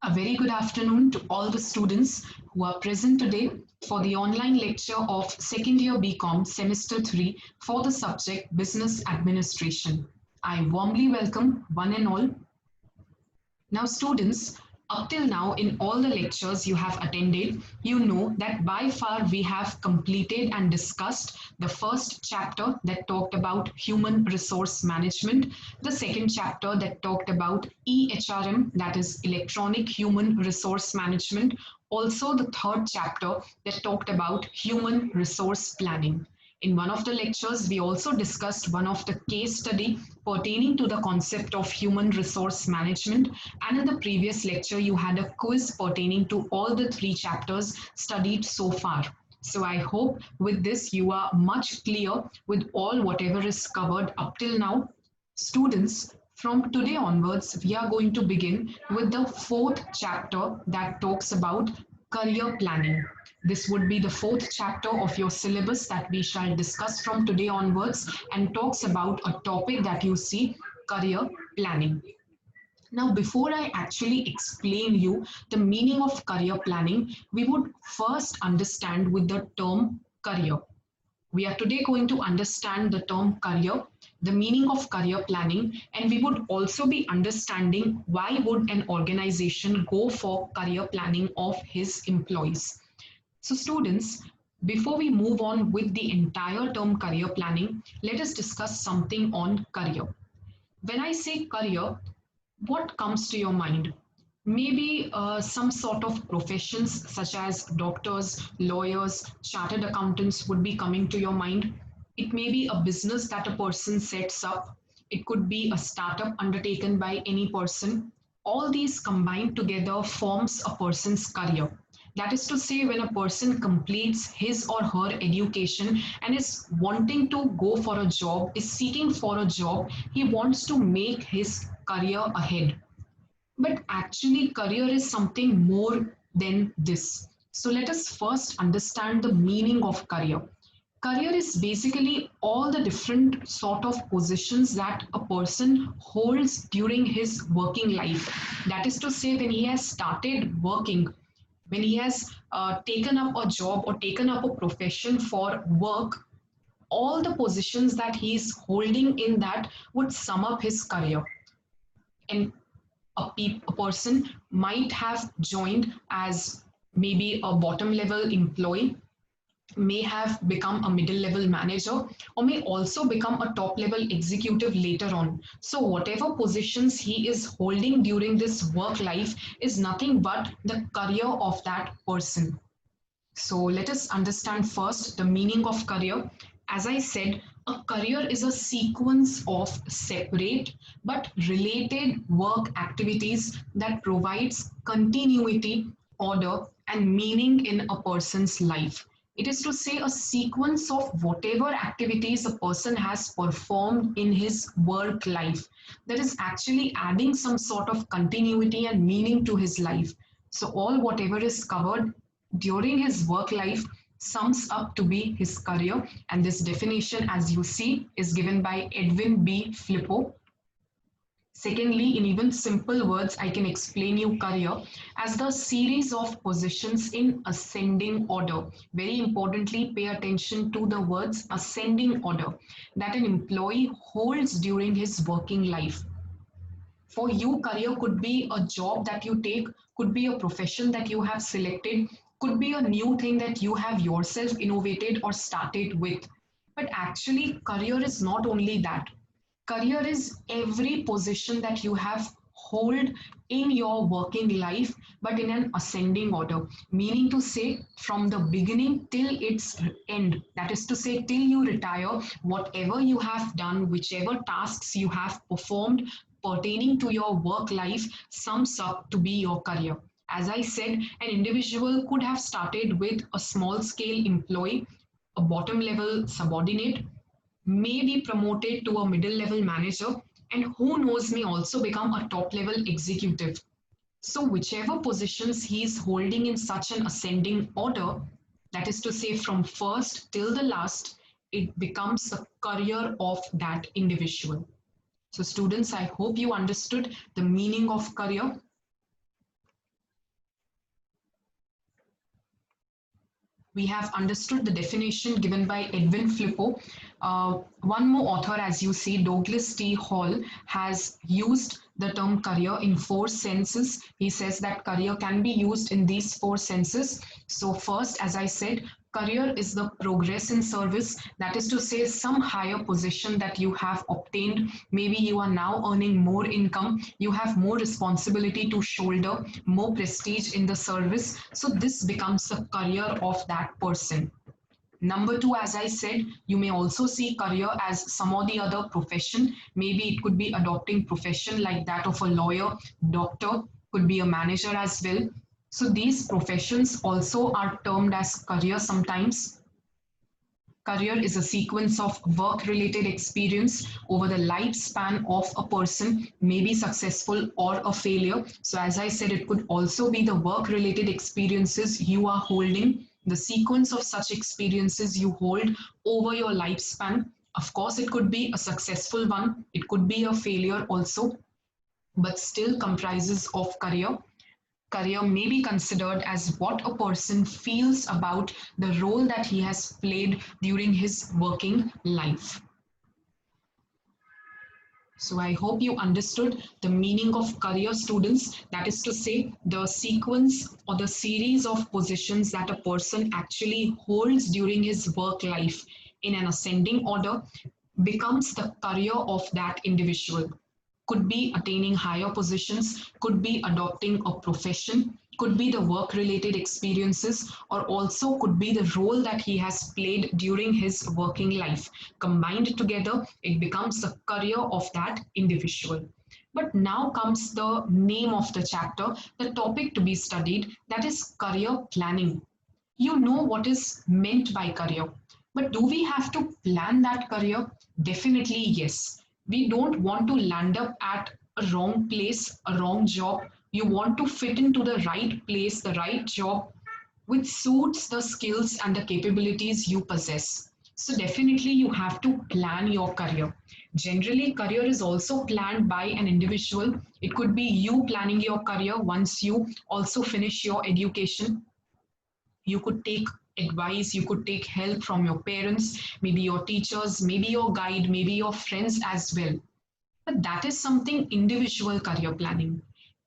A very good afternoon to all the students who are present today for the online lecture of second year BCom semester 3 for the subject Business Administration. I warmly welcome one and all. Now, students, up till now, in all the lectures you have attended, you know that by far we have completed and discussed the first chapter that talked about human resource management, the second chapter that talked about EHRM, that is electronic human resource management, also the third chapter that talked about human resource planning. In one of the lectures, we also discussed one of the case study pertaining to the concept of human resource management. And in the previous lecture, you had a quiz pertaining to all the three chapters studied so far. So I hope with this you are much clear with all whatever is covered up till now. Students, from today onwards, we are going to begin with the fourth chapter that talks about career planning. This would be the fourth chapter of your syllabus that we shall discuss from today onwards and talks about a topic that you see, career planning. Now, before I actually explain you the meaning of career planning, we would first understand with the term career. We are today going to understand the term career, the meaning of career planning, and we would also be understanding why would an organization go for career planning of his employees. So students, before we move on with the entire term career planning, let us discuss something on career. When I say career, what comes to your mind? Maybe some sort of professions such as doctors, lawyers, chartered accountants would be coming to your mind. It may be a business that a person sets up. It could be a startup undertaken by any person. All these combined together forms a person's career. That is to say, when a person completes his or her education and is wanting to go for a job, is seeking for a job, he wants to make his career ahead. But actually, career is something more than this. So let us first understand the meaning of career. Career is basically all the different sort of positions that a person holds during his working life. That is to say, when he has started working, when he has taken up a job or taken up a profession for work, all the positions that he is holding in that would sum up his career. And a person might have joined as maybe a bottom level employee, may have become a middle level manager, or may also become a top level executive later on. So whatever positions he is holding during this work life is nothing but the career of that person. So let us understand first the meaning of career. As I said, a career is a sequence of separate but related work activities that provides continuity, order, and meaning in a person's life. It is to say a sequence of whatever activities a person has performed in his work life that is actually adding some sort of continuity and meaning to his life. So all whatever is covered during his work life sums up to be his career, and this definition, as you see, is given by Edwin B. Flippo. Secondly, in even simple words, I can explain you career as the series of positions in ascending order. Very importantly, pay attention to the words ascending order that an employee holds during his working life. For you, career could be a job that you take, could be a profession that you have selected, could be a new thing that you have yourself innovated or started with. But actually, career is not only that. Career is every position that you have hold in your working life, but in an ascending order, meaning to say from the beginning till its end. That is to say, till you retire, whatever you have done, whichever tasks you have performed pertaining to your work life sums up to be your career. As I said, an individual could have started with a small scale employee, a bottom level subordinate, may be promoted to a middle level manager, and who knows, may also become a top level executive. So, whichever positions he is holding in such an ascending order, that is to say, from first till the last, it becomes a career of that individual. So, students, I hope you understood the meaning of career. We have understood the definition given by Edwin Flippo. One more author, as you see, Douglas T. Hall, has used the term career in 4 senses. He says that career can be used in these 4 senses. So, first, as I said, career is the progress in service, that is to say, some higher position that you have obtained. Maybe you are now earning more income, you have more responsibility to shoulder, more prestige in the service. So, this becomes the career of that person. Number two, as I said, you may also see career as some or the other profession. Maybe it could be adopting profession like that of a lawyer, doctor, could be a manager as well. So these professions also are termed as career sometimes. Career is a sequence of work-related experience over the lifespan of a person, may be successful or a failure. So as I said, it could also be the work-related experiences you are holding, the sequence of such experiences you hold over your lifespan. Of course, it could be a successful one, it could be a failure also, but still comprises of career. Career may be considered as what a person feels about the role that he has played during his working life. So I hope you understood the meaning of career, students. That is to say, the sequence or the series of positions that a person actually holds during his work life in an ascending order becomes the career of that individual. Could be attaining higher positions, could be adopting a profession, could be the work related experiences, or also could be the role that he has played during his working life. Combined together, it becomes the career of that individual. But now comes the name of the chapter, the topic to be studied, that is career planning. You know what is meant by career, but do we have to plan that career? Definitely yes. We don't want to land up at a wrong place, a wrong job. You want to fit into the right place, the right job, which suits the skills and the capabilities you possess. So definitely you have to plan your career. Generally, career is also planned by an individual. It could be you planning your career once you also finish your education. You could take advice, you could take help from your parents, maybe your teachers, maybe your guide, maybe your friends as well. But that is something individual career planning.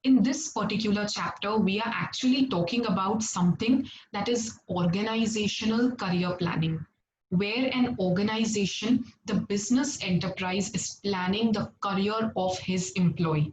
In this particular chapter, we are actually talking about something that is organizational career planning, where an organization, the business enterprise, is planning the career of his employee.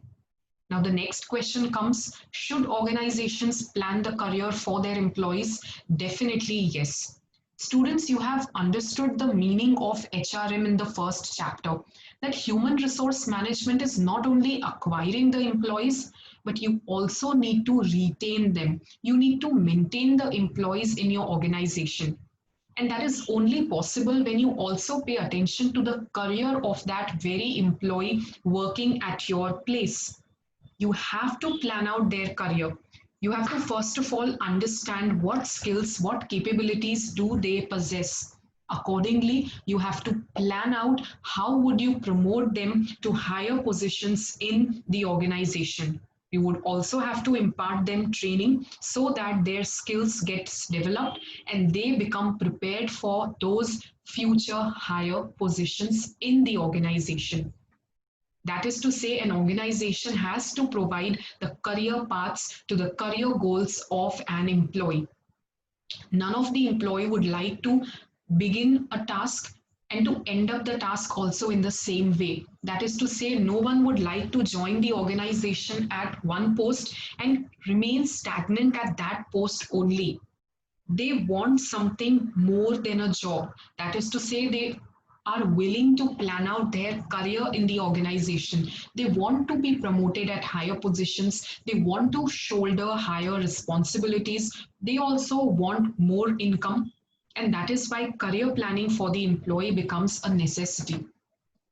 Now, the next question comes, should organizations plan the career for their employees? Definitely yes. Students, you have understood the meaning of HRM in the first chapter, that human resource management is not only acquiring the employees, but you also need to retain them. You need to maintain the employees in your organization. And that is only possible when you also pay attention to the career of that very employee working at your place. You have to plan out their career. You have to first of all understand what skills, what capabilities do they possess. Accordingly, you have to plan out how would you promote them to higher positions in the organization. You would also have to impart them training so that their skills gets developed and they become prepared for those future higher positions in the organization. That is to say, an organization has to provide the career paths to the career goals of an employee. None of the employee would like to begin a task and to end up the task also in the same way. That is to say, no one would like to join the organization at one post and remain stagnant at that post only. They want something more than a job. That is to say, they are willing to plan out their career in the organization. They want to be promoted at higher positions. They want to shoulder higher responsibilities. They also want more income. And that is why career planning for the employee becomes a necessity.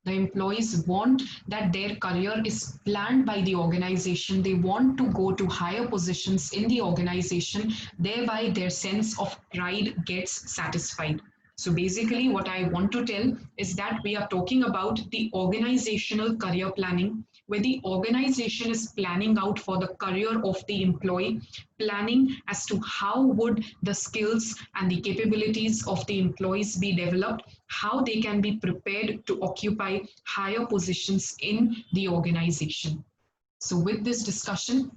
The employees want that their career is planned by the organization. They want to go to higher positions in the organization, thereby their sense of pride gets satisfied. So basically what I want to tell is that we are talking about the organizational career planning, where the organization is planning out for the career of the employee, planning as to how would the skills and the capabilities of the employees be developed, how they can be prepared to occupy higher positions in the organization. So with this discussion,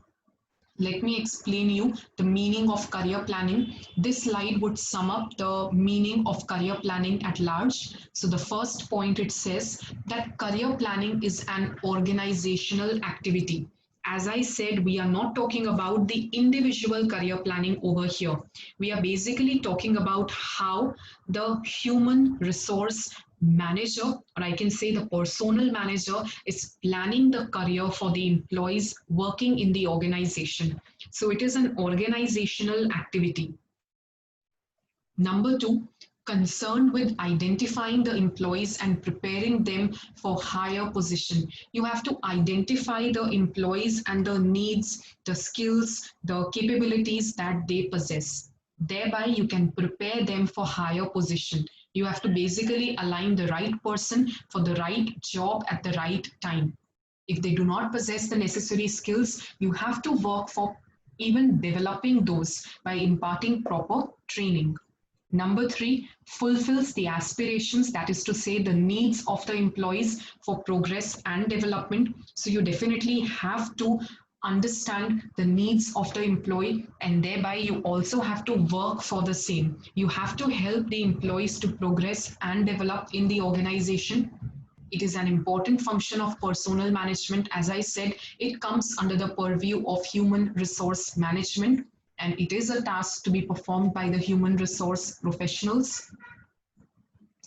let me explain you the meaning of career planning. This slide would sum up the meaning of career planning at large. So the first point, it says that career planning is an organizational activity. As I said, we are not talking about the individual career planning over here. We are basically talking about how the human resource manager, or I can say the personal manager, is planning the career for the employees working in the organization. So it is an organizational activity. Number two, concerned with identifying the employees and preparing them for higher position. You have to identify the employees and the needs, the skills, the capabilities that they possess. Thereby, you can prepare them for higher position. You have to basically align the right person for the right job at the right time. If they do not possess the necessary skills, you have to work for even developing those by imparting proper training. Number three, fulfills the aspirations, that is to say, the needs of the employees for progress and development. So you definitely have to understand the needs of the employee, and thereby you also have to work for the same. You have to help the employees to progress and develop in the organization. It is an important function of personnel management. As I said, it comes under the purview of human resource management, and it is a task to be performed by the human resource professionals.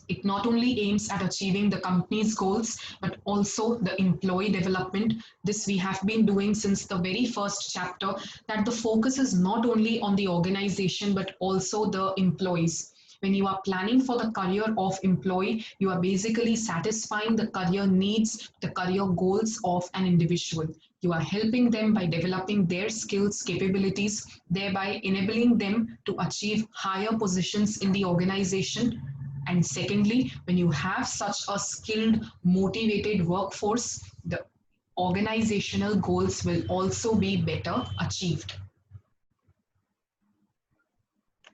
It not only aims at achieving the company's goals, but also the employee development. This we have been doing since the very first chapter, that the focus is not only on the organization, but also the employees. When you are planning for the career of employee, you are basically satisfying the career needs, the career goals of an individual. You are helping them by developing their skills, capabilities, thereby enabling them to achieve higher positions in the organization. And secondly, when you have such a skilled, motivated workforce, the organizational goals will also be better achieved.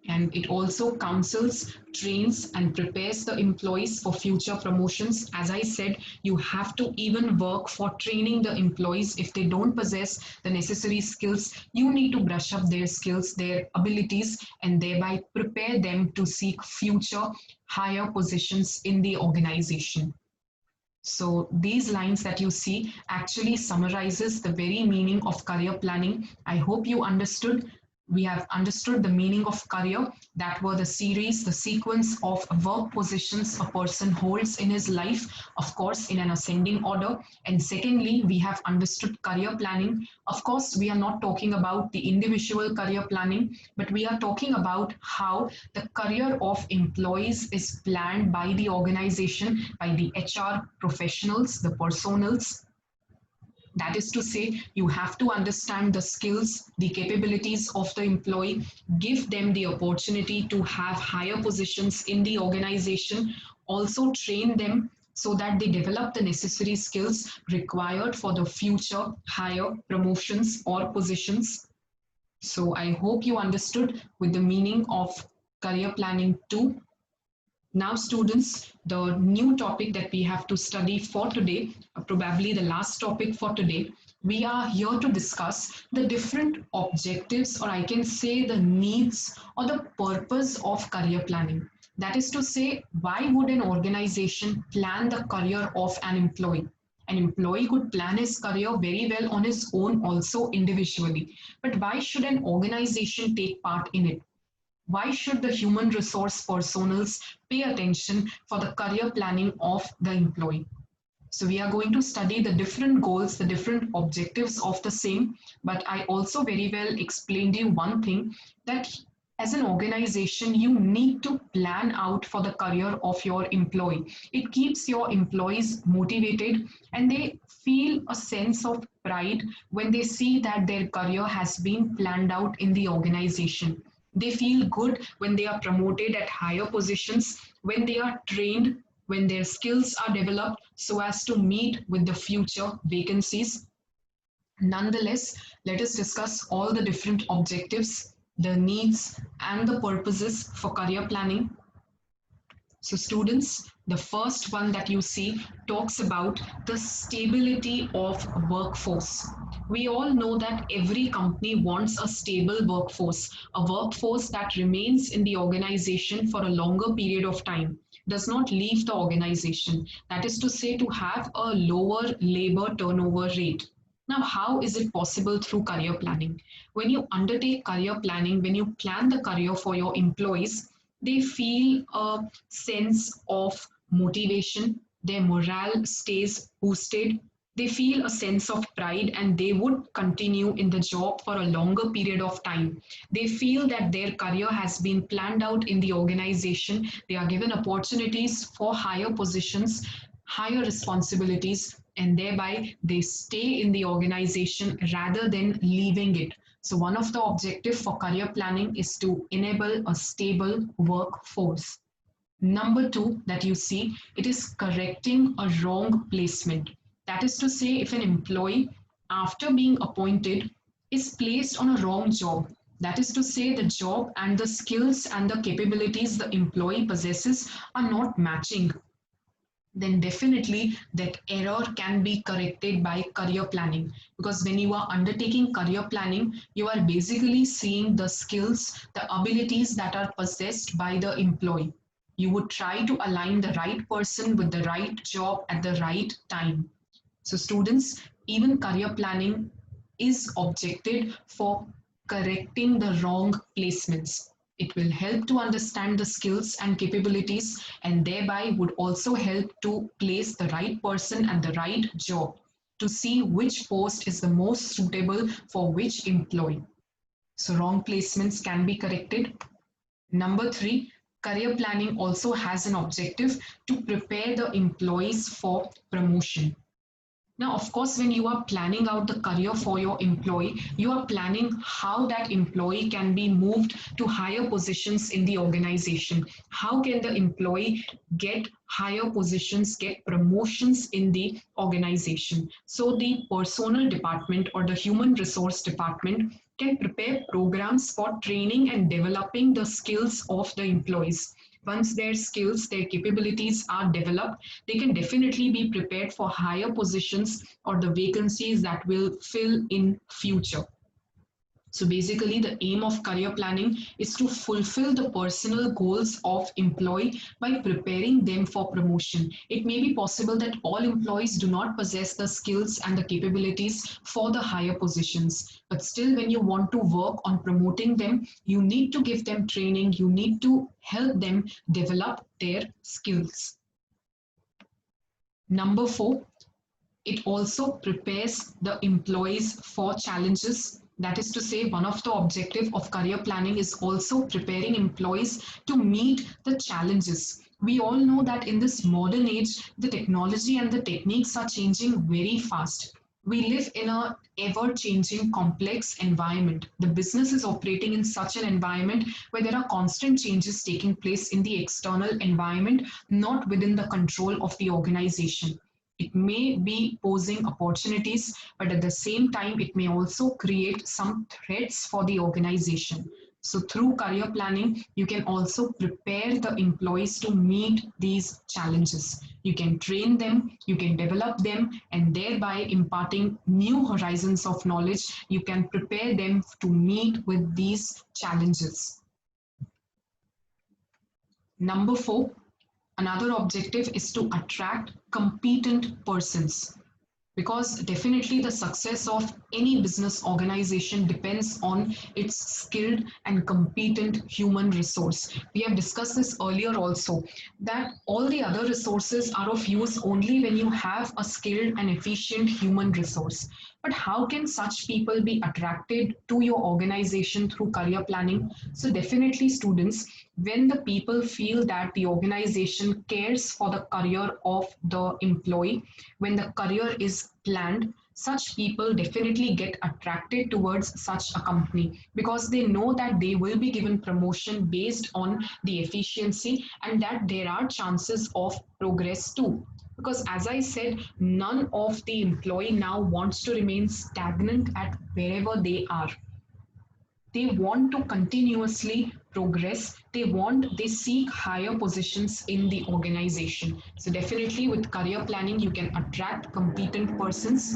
And it also counsels, trains, and prepares the employees for future promotions. As I said, you have to even work for training the employees. If they don't possess the necessary skills, you need to brush up their skills, their abilities, and thereby prepare them to seek future higher positions in the organization. So these lines that you see actually summarizes the very meaning of career planning. I hope you understood. We have understood the meaning of career, that were the series, the sequence of work positions a person holds in his life, of course, in an ascending order. And secondly, we have understood career planning. Of course, we are not talking about the individual career planning, but we are talking about how the career of employees is planned by the organization, by the HR professionals, the personals. That is to say, you have to understand the skills, the capabilities of the employee, give them the opportunity to have higher positions in the organization, also train them so that they develop the necessary skills required for the future higher promotions or positions. So I hope you understood with the meaning of career planning too. Now, students, the new topic that we have to study for today, probably the last topic for today, we are here to discuss the different objectives, or I can say the needs or the purpose of career planning. That is to say, why would an organization plan the career of an employee? An employee could plan his career very well on his own, also individually. But why should an organization take part in it? Why should the human resource personals pay attention for the career planning of the employee? So we are going to study the different goals, the different objectives of the same, but I also very well explained you one thing, that as an organization, you need to plan out for the career of your employee. It keeps your employees motivated, and they feel a sense of pride when they see that their career has been planned out in the organization. They feel good when they are promoted at higher positions, when they are trained when their skills are developed so as to meet with the future vacancies. Nonetheless, let us discuss all the different objectives, the needs, and the purposes for career planning. So students, the first one that you see talks about the stability of workforce. We all know that every company wants a stable workforce, a workforce that remains in the organization for a longer period of time, does not leave the organization. That is to say, to have a lower labor turnover rate. Now, how is it possible through career planning? When you undertake career planning, when you plan the career for your employees, they feel a sense of motivation, their morale stays boosted, they feel a sense of pride, and they would continue in the job for a longer period of time. They feel that their career has been planned out in the organization, they are given opportunities for higher positions, higher responsibilities, and thereby they stay in the organization rather than leaving it. So one of the objectives for career planning is to enable a stable workforce. Number two that you see, it is correcting a wrong placement. That is to say, if an employee, after being appointed, is placed on a wrong job, that is to say, the job and the skills and the capabilities the employee possesses are not matching, then definitely that error can be corrected by career planning. Because when you are undertaking career planning, you are basically seeing the skills, the abilities that are possessed by the employee. You would try to align the right person with the right job at the right time. So students, even career planning is objected for correcting the wrong placements. It will help to understand the skills and capabilities, and thereby would also help to place the right person and the right job to see which post is the most suitable for which employee. So wrong placements can be corrected. Number three, career planning also has an objective to prepare the employees for promotion. Now, of course, when you are planning out the career for your employee, you are planning how that employee can be moved to higher positions in the organization. How can the employee get higher positions, get promotions in the organization? So the personnel department or the human resource department can prepare programs for training and developing the skills of the employees. Once their skills, their capabilities are developed, they can definitely be prepared for higher positions or the vacancies that will fill in future. So basically, the aim of career planning is to fulfill the personal goals of employee by preparing them for promotion. It may be possible that all employees do not possess the skills and the capabilities for the higher positions. But still, when you want to work on promoting them, you need to give them training, you need to help them develop their skills. Number four, it also prepares the employees for challenges. That is to say, one of the objectives of career planning is also preparing employees to meet the challenges. We all know that in this modern age, the technology and the techniques are changing very fast. We live in an ever-changing, complex environment. The business is operating in such an environment where there are constant changes taking place in the external environment, not within the control of the organization. It may be posing opportunities, but at the same time, it may also create some threats for the organization. So through career planning, you can also prepare the employees to meet these challenges. You can train them, you can develop them, and thereby imparting new horizons of knowledge, you can prepare them to meet with these challenges. Number four, another objective is to attract competent persons, because definitely the success of any business organization depends on its skilled and competent human resource. We have discussed this earlier also, that all the other resources are of use only when you have a skilled and efficient human resource. But how can such people be attracted to your organization through career planning? So definitely students, when the people feel that the organization cares for the career of the employee, when the career is planned, such people definitely get attracted towards such a company because they know that they will be given promotion based on the efficiency and that there are chances of progress too. Because as I said, none of the employee now wants to remain stagnant at wherever they are. They want to continuously progress. They seek higher positions in the organization. So definitely with career planning, you can attract competent persons.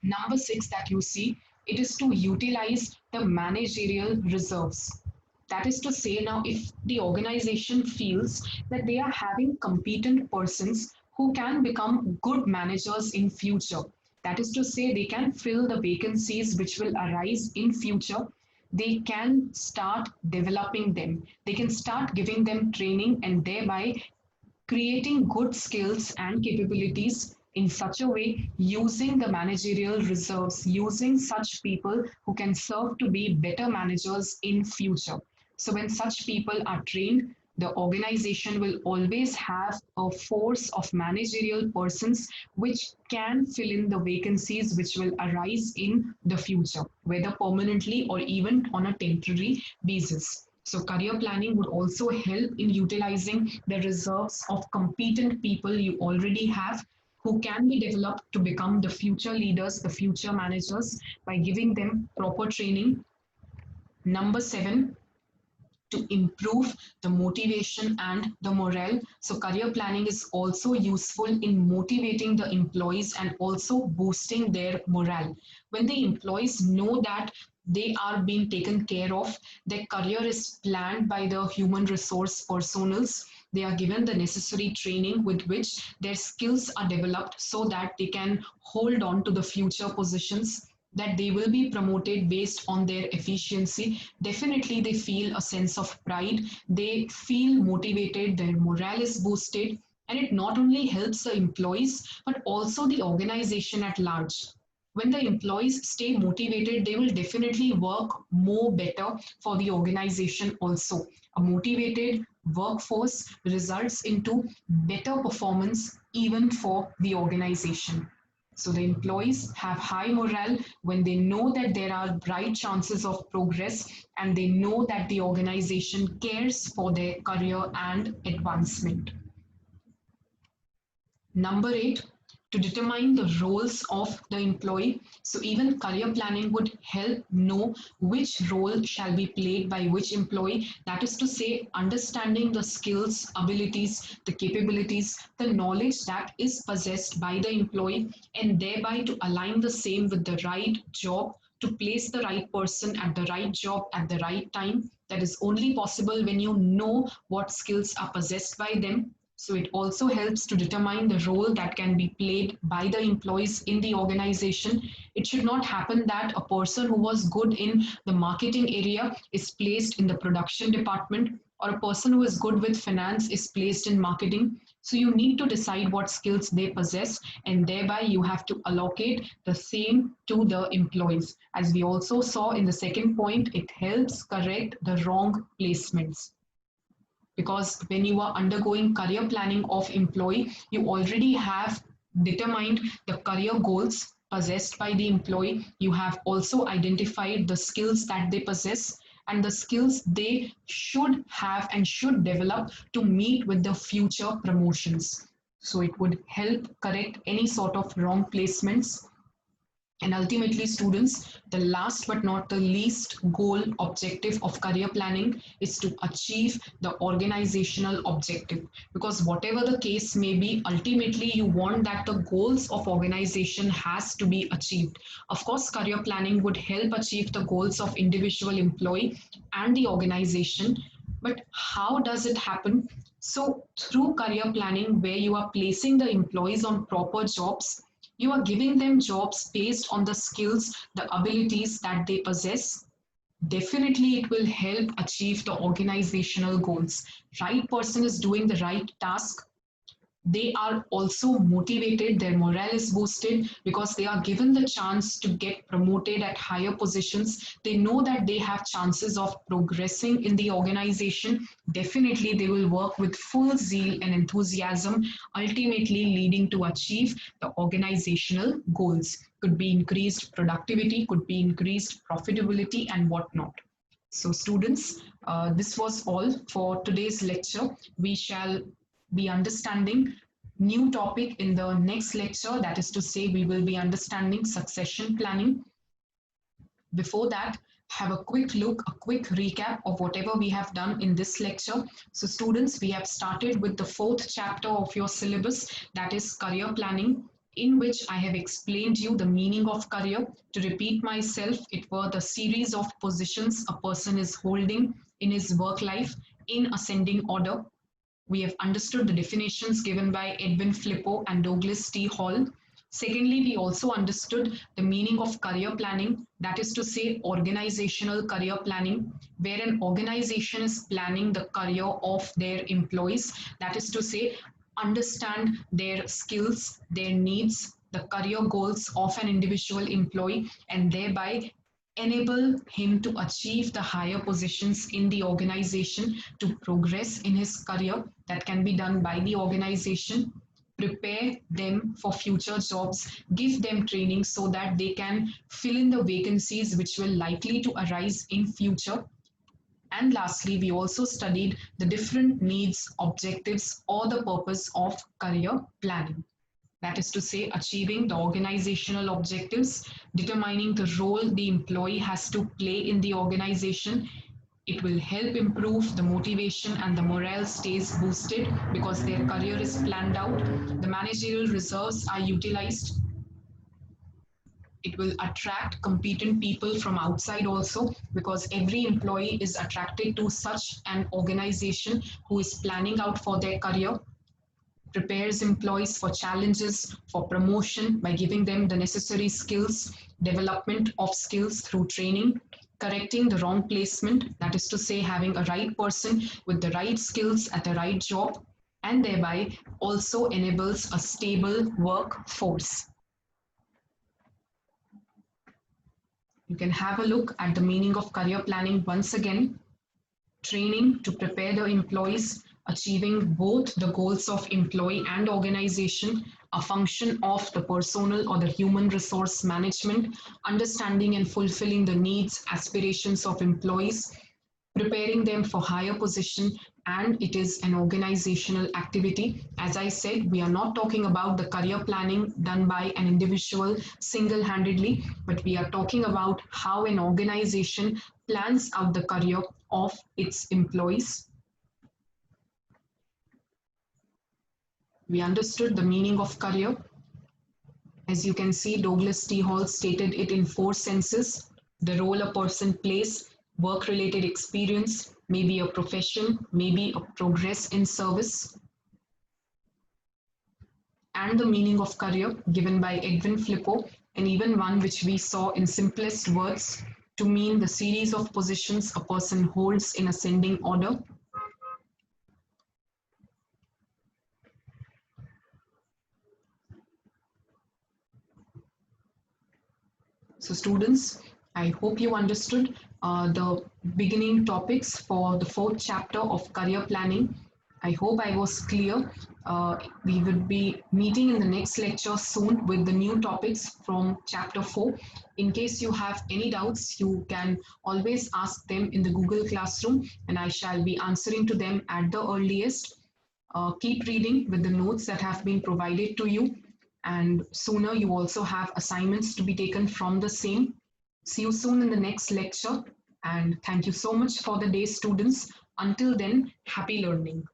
Number six that you see, it is to utilize the managerial reserves. That is to say, now if the organization feels that they are having competent persons who can become good managers in future, that is to say they can fill the vacancies which will arise in future, they can start developing them. They can start giving them training and thereby creating good skills and capabilities in such a way using the managerial reserves, using such people who can serve to be better managers in future. So when such people are trained, the organization will always have a force of managerial persons which can fill in the vacancies which will arise in the future, whether permanently or even on a temporary basis. So career planning would also help in utilizing the reserves of competent people you already have who can be developed to become the future leaders, the future managers by giving them proper training. Number seven, to improve the motivation and the morale. So, career planning is also useful in motivating the employees and also boosting their morale. When the employees know that they are being taken care of, their career is planned by the human resource personals. They are given the necessary training with which their skills are developed so that they can hold on to the future positions, that they will be promoted based on their efficiency. Definitely, they feel a sense of pride, they feel motivated, their morale is boosted, and it not only helps the employees but also the organization at large. When the employees stay motivated, they will definitely work more better for the organization also. A motivated workforce results into better performance even for the organization. So the employees have high morale when they know that there are bright chances of progress and they know that the organization cares for their career and advancement. Number eight, to determine the roles of the employee. So even career planning would help know which role shall be played by which employee. That is to say, understanding the skills, abilities, the capabilities, the knowledge that is possessed by the employee, and thereby to align the same with the right job, to place the right person at the right job at the right time. That is only possible when you know what skills are possessed by them. So it also helps to determine the role that can be played by the employees in the organization. It should not happen that a person who was good in the marketing area is placed in the production department, or a person who is good with finance is placed in marketing. So you need to decide what skills they possess, and thereby you have to allocate the same to the employees. As we also saw in the second point, it helps correct the wrong placements, because when you are undergoing career planning of employee, you already have determined the career goals possessed by the employee. You have also identified the skills that they possess and the skills they should have and should develop to meet with the future promotions. So it would help correct any sort of wrong placements. And ultimately, students, the last but not the least goal objective of career planning is to achieve the organizational objective. Because whatever the case may be, ultimately you want that the goals of organization has to be achieved. Of course, career planning would help achieve the goals of individual employee and the organization. But how does it happen? So through career planning, where you are placing the employees on proper jobs, you are giving them jobs based on the skills, the abilities that they possess. Definitely, it will help achieve the organizational goals. Right person is doing the right task. they are also motivated, their morale is boosted because they are given the chance to get promoted at higher positions. They know that they have chances of progressing in the organization. Definitely, they will work with full zeal and enthusiasm, ultimately leading to achieve the organizational goals. Could be increased productivity, could be increased profitability, and whatnot. So students, this was all for today's lecture. We shall be understanding new topic in the next lecture. That is to say, we will be understanding succession planning. Before that, have a quick look, a quick recap of whatever we have done in this lecture. So students, we have started with the 4th chapter of your syllabus, that is career planning, in which I have explained you the meaning of career. To repeat myself, it were the series of positions a person is holding in his work life in ascending order. We have understood the definitions given by Edwin Flippo and Douglas T. Hall. Secondly, we also understood the meaning of career planning, that is to say, organizational career planning, where an organization is planning the career of their employees, that is to say, understand their skills, their needs, the career goals of an individual employee, and thereby enable him to achieve the higher positions in the organization, to progress in his career. That can be done by the organization. Prepare them for future jobs, give them training so that they can fill in the vacancies which will likely to arise in future. And lastly, we also studied the different needs, objectives, or the purpose of career planning. That is to say, achieving the organizational objectives, determining the role the employee has to play in the organization. It will help improve the motivation and the morale stays boosted because their career is planned out. The managerial reserves are utilized. It will attract competent people from outside also because every employee is attracted to such an organization who is planning out for their career. Prepares employees for challenges, for promotion by giving them the necessary skills, development of skills through training, correcting the wrong placement, that is to say, having a right person with the right skills at the right job, and thereby also enables a stable workforce. You can have a look at the meaning of career planning once again. Training to prepare the employees, achieving both the goals of employee and organization, a function of the personnel or the human resource management, understanding and fulfilling the needs, aspirations of employees, preparing them for higher position, and it is an organizational activity. As I said, we are not talking about the career planning done by an individual single-handedly, but we are talking about how an organization plans out the career of its employees. We understood the meaning of career. As you can see, Douglas T. Hall stated it in 4 senses: the role a person plays, work-related experience, maybe a profession, maybe a progress in service, and the meaning of career given by Edwin Flippo, and even one which we saw in simplest words to mean the series of positions a person holds in ascending order. So students, I hope you understood the beginning topics for the 4th chapter of career planning. I hope I was clear. We would be meeting in the next lecture soon with the new topics from chapter 4. In case you have any doubts, you can always ask them in the Google Classroom and I shall be answering to them at the earliest. Keep reading with the notes that have been provided to you, and sooner you also have assignments to be taken from the same. See you soon in the next lecture, and thank you so much for the day, students. Until then, happy learning.